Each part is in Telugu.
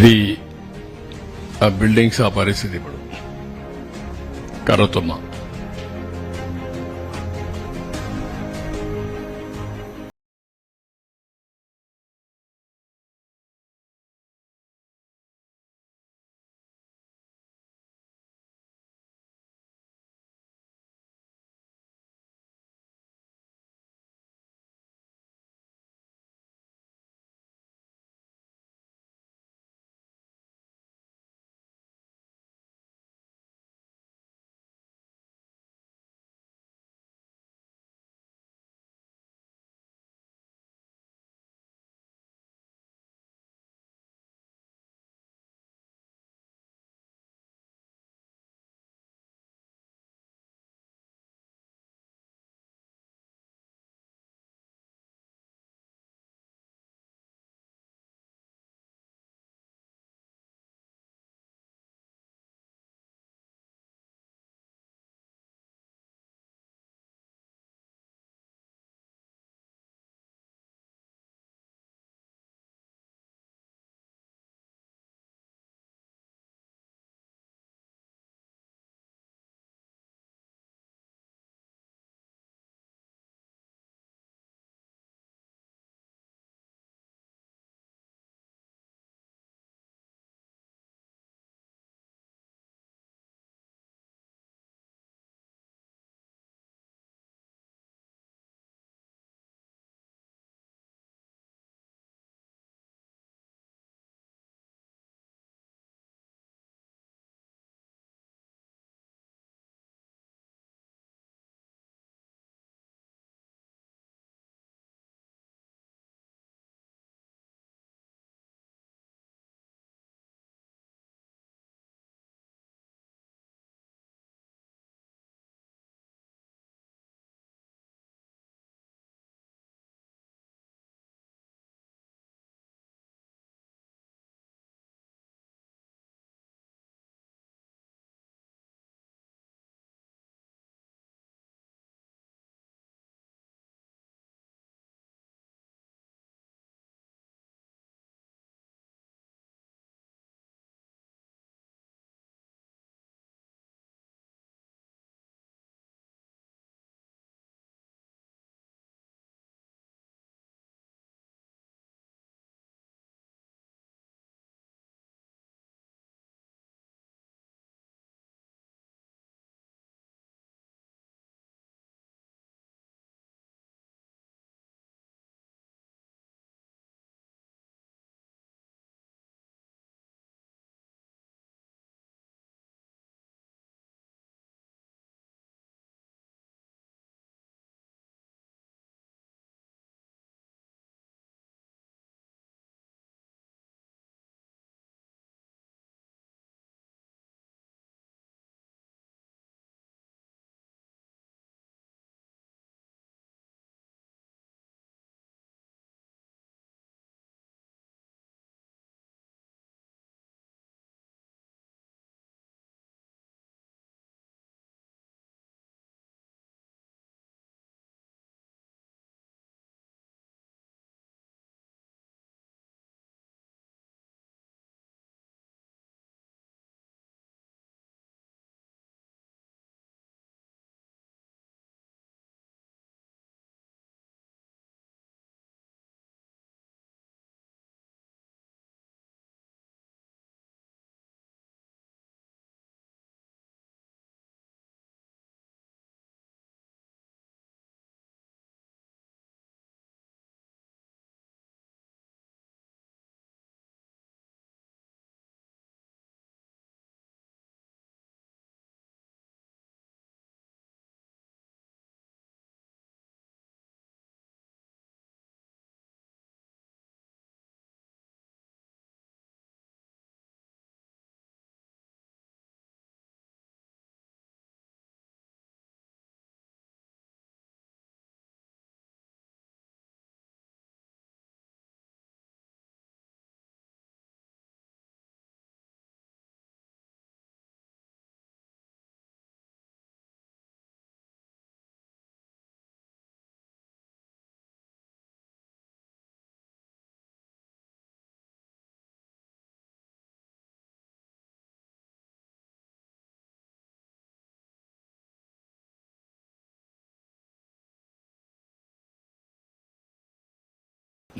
ఇది ఆ బిల్డింగ్స్ ఆ పరిస్థితి ఇప్పుడు కర్రతుమ్మ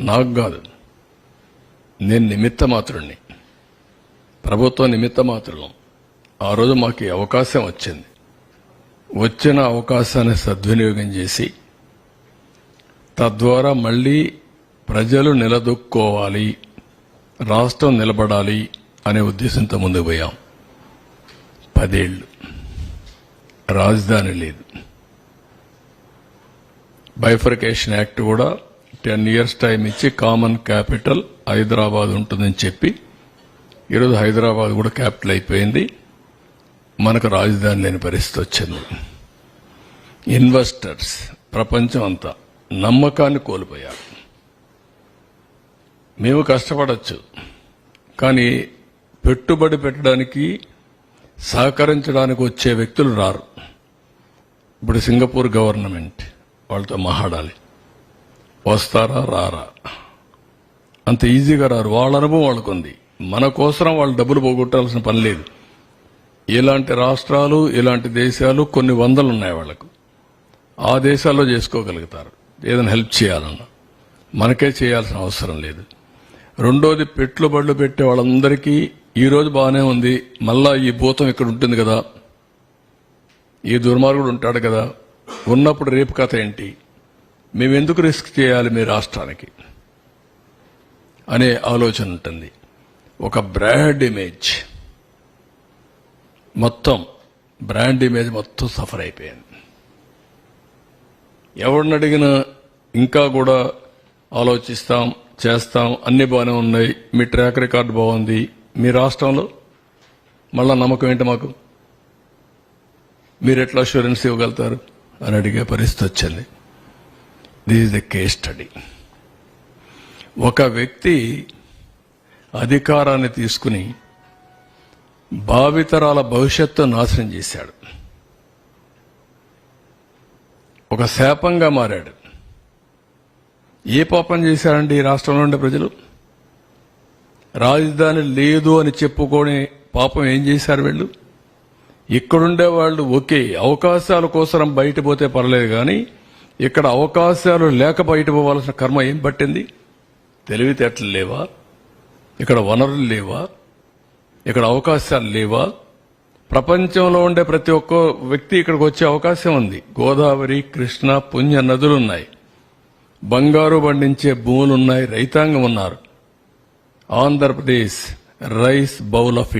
నాకు కాదు, నేను నిమిత్త మాత్రుణ్ణి, ప్రభుత్వం నిమిత్త మాత్రులం. ఆ రోజు మాకు ఈ అవకాశం వచ్చింది. వచ్చిన అవకాశాన్ని సద్వినియోగం చేసి తద్వారా మళ్లీ ప్రజలు నిలదొక్కోవాలి, రాష్ట్రం నిలబడాలి అనే ఉద్దేశంతో ముందుకు పోయాం. 10 ఏళ్లు రాజధాని లేదు. బైఫర్కేషన్ యాక్ట్ కూడా 10 years టైం ఇచ్చి కామన్ క్యాపిటల్ హైదరాబాద్ ఉంటుందని చెప్పి ఈరోజు హైదరాబాద్ కూడా క్యాపిటల్ అయిపోయింది. మనకు రాజధాని లేని పరిస్థితి వచ్చింది. ఇన్వెస్టర్స్ ప్రపంచం అంతా నమ్మకాన్ని కోల్పోయారు. మేము కష్టపడచ్చు, కానీ పెట్టుబడి పెట్టడానికి సహకరించడానికి వచ్చే వ్యక్తులు రారు. ఇప్పుడు సింగపూర్ గవర్నమెంట్ వాళ్ళతో మాట్లాడాలి, వస్తారా రారా? అంత ఈజీగా రారు. వాళ్ళ అనుభవం వాళ్ళకుంది. మన కోసం వాళ్ళు డబ్బులు పోగొట్టాల్సిన పని లేదు. ఇలాంటి రాష్ట్రాలు, ఇలాంటి దేశాలు కొన్ని వందలు ఉన్నాయి వాళ్ళకు. ఆ దేశాల్లో చేసుకోగలుగుతారు ఏదైనా హెల్ప్ చేయాలన్నా. మనకే చేయాల్సిన అవసరం లేదు. రెండోది, పెట్టుబడులు పెట్టే వాళ్ళందరికీ ఈ రోజు బాగానే ఉంది, మళ్ళా ఈ భూతం ఇక్కడ ఉంటుంది కదా, ఈ దుర్మార్గుడు ఉంటాడు కదా, ఉన్నప్పుడు రేపు కథ ఏంటి, మేమెందుకు రిస్క్ చేయాలి మీ రాష్ట్రానికి అనే ఆలోచన ఉంటుంది. ఒక బ్రాండ్ ఇమేజ్ మొత్తం సఫర్ అయిపోయింది. ఎవరిని అడిగినా ఇంకా కూడా ఆలోచిస్తాం, చేస్తాం, అన్ని బాగానే ఉన్నాయి, మీ ట్రాక్ రికార్డు బాగుంది, మీ రాష్ట్రంలో మళ్ళా నమ్మకం ఏంటి మాకు, మీరు ఎట్లా అష్యూరెన్స్ ఇవ్వగలుగుతారు అని అడిగే పరిస్థితి వచ్చింది. This is the case study. ఒక వ్యక్తి అధికారాన్ని తీసుకుని భావితరాల భవిష్యత్తు నాశనం చేశాడు. ఒక శాపంగా మారాడు. ఏ పాపం చేశారండి ఈ రాష్ట్రంలో ఉండే ప్రజలు? రాజధాని లేదు అని చెప్పుకొని పాపం ఏం చేశారు వీళ్ళు? ఇక్కడుండే వాళ్ళు ఒకే అవకాశాల కోసం బయట పోతే పర్లేదు, కానీ ఇక్కడ అవకాశాలు లేక బయట పోవాల్సిన కర్మ ఏం పట్టింది? తెలివితేటలు లేవా? ఇక్కడ వనరులు లేవా? ఇక్కడ అవకాశాలు లేవా? ప్రపంచంలో ఉండే ప్రతి ఒక్క వ్యక్తి ఇక్కడికి వచ్చే అవకాశం ఉంది. గోదావరి, కృష్ణ, పుణ్య నదులున్నాయి, బంగారు పండించే భూములున్నాయి, రైతాంగం ఉన్నారు. Andhra Pradesh rice bowl of India.